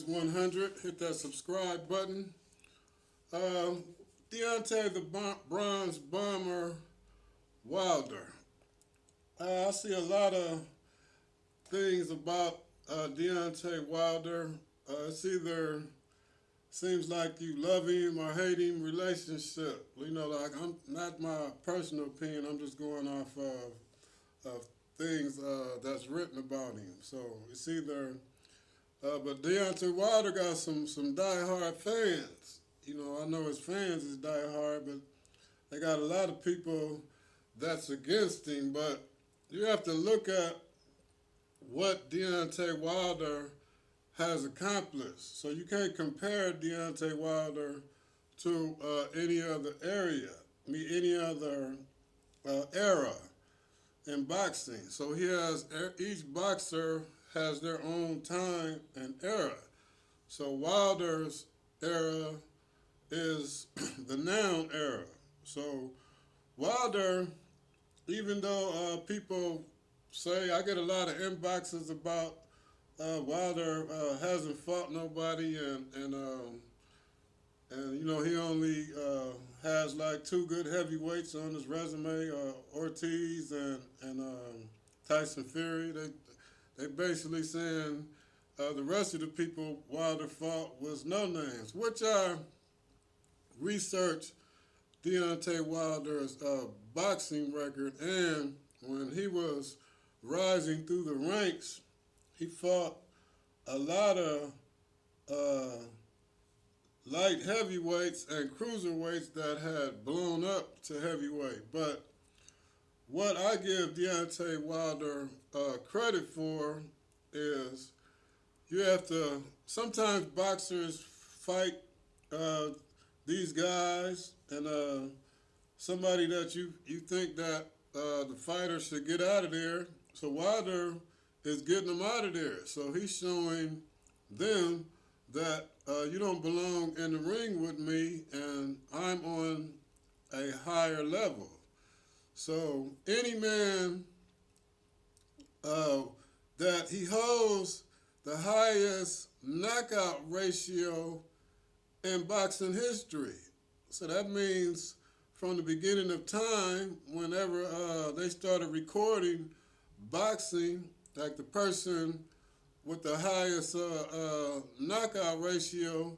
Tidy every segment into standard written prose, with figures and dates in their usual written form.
100. Hit that subscribe button. Deontay the Bronze Bomber Wilder. I see a lot of things about Deontay Wilder. It's either seems like you love him or hate him relationship. You know, like I'm not my personal opinion. I'm just going off of things that's written about him. So it's either but Deontay Wilder got some diehard fans. You know, I know his fans is diehard, but they got a lot of people that's against him. But you have to look at what Deontay Wilder has accomplished. So you can't compare Deontay Wilder to any other area, any other era in boxing. So he has each boxer has their own time and era. So Wilder's era is the noun era. So Wilder, even though people say, I get a lot of inboxes about Wilder hasn't fought nobody, and you know he only has like two good heavyweights on his resume, Ortiz and Tyson Fury. They basically saying the rest of the people Wilder fought was no names, which I researched Deontay Wilder's boxing record, and when he was rising through the ranks, he fought a lot of light heavyweights and cruiserweights that had blown up to heavyweight. But what I give Deontay Wilder credit for is you have to, sometimes boxers fight these guys and somebody that you think that the fighter should get out of there. So Wilder is getting them out of there. So he's showing them that you don't belong in the ring with me and I'm on a higher level. So any man that he holds the highest knockout ratio in boxing history. So that means from the beginning of time, whenever they started recording boxing, like the person with the highest knockout ratio,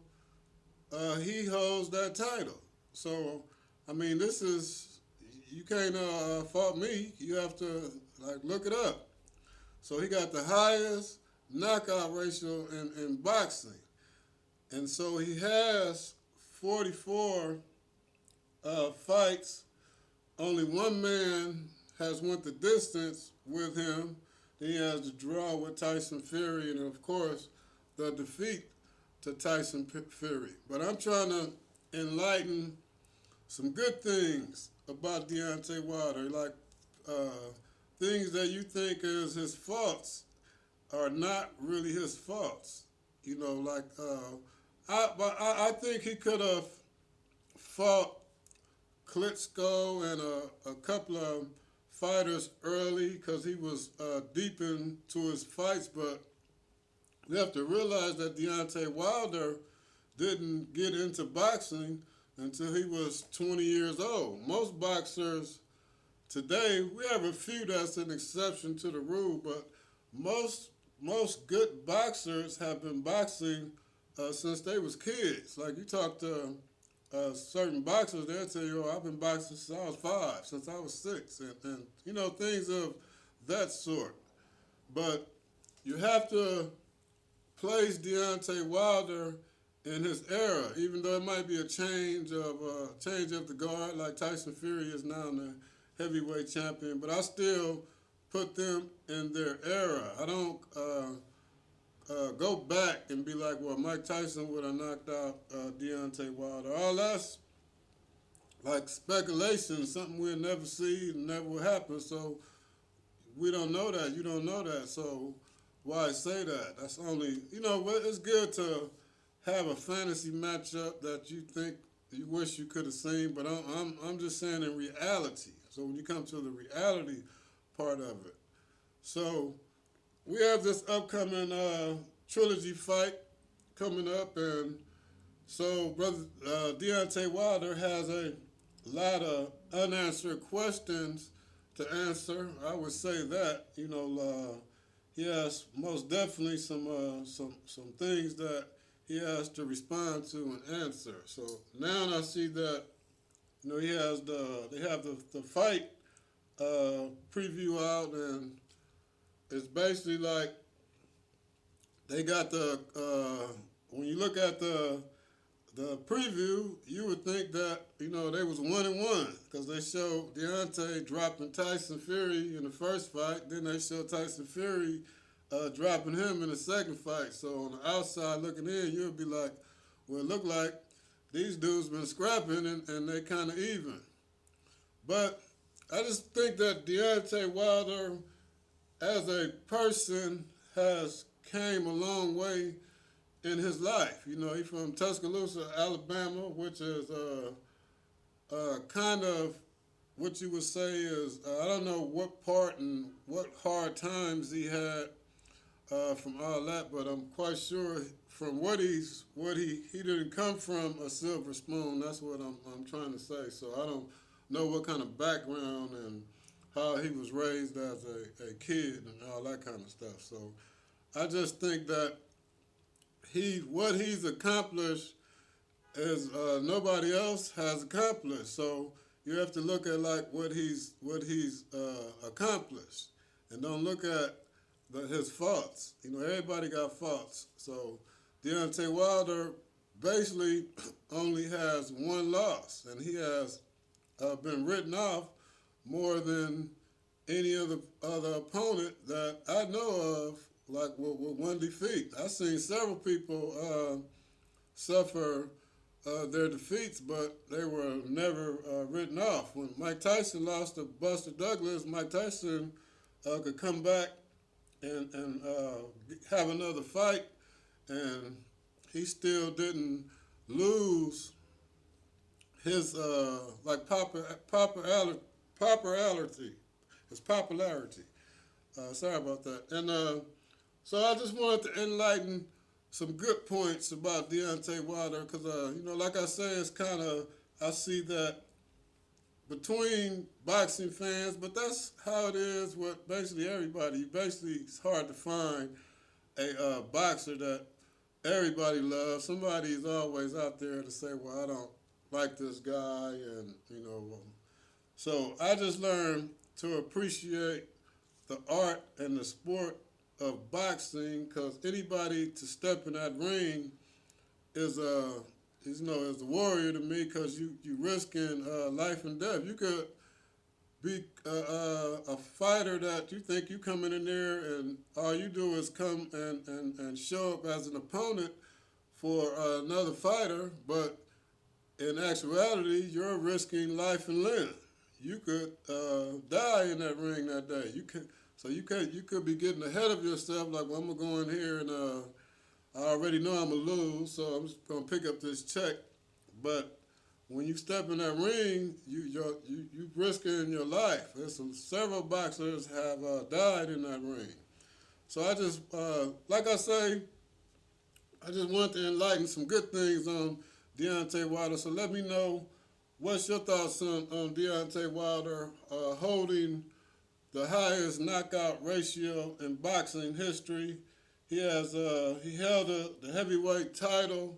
he holds that title. So, I mean, this is, you can't fault me. You have to like look it up. So he got the highest knockout ratio in boxing. And so he has 44 fights. Only one man has went the distance with him. Then he has the draw with Tyson Fury, and of course, the defeat to Tyson Fury. But I'm trying to enlighten some good things about Deontay Wilder, like things that you think is his faults are not really his faults. You know, like I think he could have fought Klitschko and a couple of fighters early because he was deep into his fights, but we have to realize that Deontay Wilder didn't get into boxing until he was 20 years old. Most boxers today, we have a few that's an exception to the rule, but most good boxers have been boxing since they was kids. Like you talk to certain boxers, they'll tell you, oh, I've been boxing since I was 5, since I was 6, and you know, things of that sort. But you have to place Deontay Wilder in his era, even though it might be a change of the guard, like Tyson Fury is now the heavyweight champion. But I still put them in their era. I don't go back and be like, well, Mike Tyson would have knocked out Deontay Wilder. All that's like speculation, something we'll never see, never will happen. So we don't know that. You don't know that. So why say that? That's only, you know, it's good to have a fantasy matchup that you think you wish you could have seen, but I'm just saying in reality. So when you come to the reality part of it. So we have this upcoming trilogy fight coming up, and so brother Deontay Wilder has a lot of unanswered questions to answer. I would say that he has most definitely some things that he has to respond to and answer. So now I see that he has they have the fight preview out, and it's basically like they got the when you look at the preview, you would think that they was 1-1 because they showed Deontay dropping Tyson Fury in the first fight. Then they showed Tyson Fury dropping him in the second fight. So on the outside looking in, you'd be like, well, it looked like these dudes been scrapping and they kind of even. But I just think that Deontay Wilder, as a person, has came a long way in his life. He's from Tuscaloosa, Alabama, which is kind of what you would say is, I don't know what part and what hard times he had from all that, but I'm quite sure from what he didn't come from a silver spoon. That's what I'm trying to say. So I don't know what kind of background and how he was raised as a kid and all that kind of stuff. So I just think that what he's accomplished is nobody else has accomplished. So you have to look at like what he's accomplished, and don't look at his faults. Everybody got faults. So Deontay Wilder basically only has one loss, and he has been written off more than any other opponent that I know of, like with one defeat. I've seen several people suffer their defeats, but they were never written off. When Mike Tyson lost to Buster Douglas, Mike Tyson could come back and have another fight, and he still didn't lose his popularity. His popularity. Sorry about that. And so I just wanted to enlighten some good points about Deontay Wilder because, like I say, it's kind of, I see that between boxing fans, but that's how it is with basically everybody. Basically, it's hard to find a boxer that everybody loves. Somebody is always out there to say, well, I don't like this guy, and, so I just learned to appreciate the art and the sport of boxing, because anybody to step in that ring is a warrior to me, because you risking life and death. You could be a fighter that you think you coming in there and all you do is come and show up as an opponent for another fighter, but in actuality, you're risking life and limb. You could die in that ring that day. You could be getting ahead of yourself, like, well, I'm gonna go in here and I already know I'm gonna lose, so I'm just gonna pick up this check. But when you step in that ring, you risking your life. Several boxers have died in that ring. So I just, like I say, I just want to enlighten some good things on Deontay Wilder. So let me know what's your thoughts on Deontay Wilder holding the highest knockout ratio in boxing history. He held the heavyweight title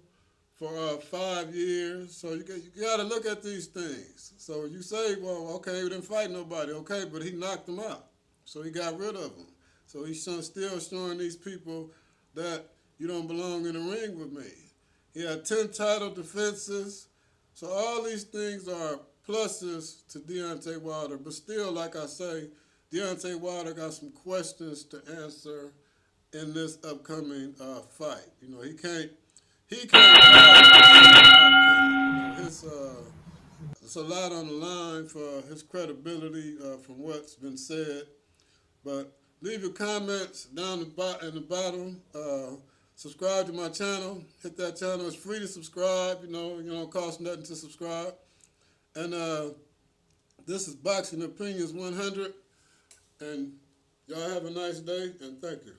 for 5 years. So you got to look at these things. So you say, well, okay, he didn't fight nobody, okay, but he knocked them out. So he got rid of them. So he's still showing these people that you don't belong in the ring with me. He had 10 title defenses. So all these things are pluses to Deontay Wilder. But still, like I say, Deontay Wilder got some questions to answer in this upcoming fight. He can't. It's a lot on the line for his credibility from what's been said. But leave your comments down in the bottom. Subscribe to my channel. Hit that channel. It's free to subscribe. You don't cost nothing to subscribe. And this is Boxing Opinions 100. And y'all have a nice day, and thank you.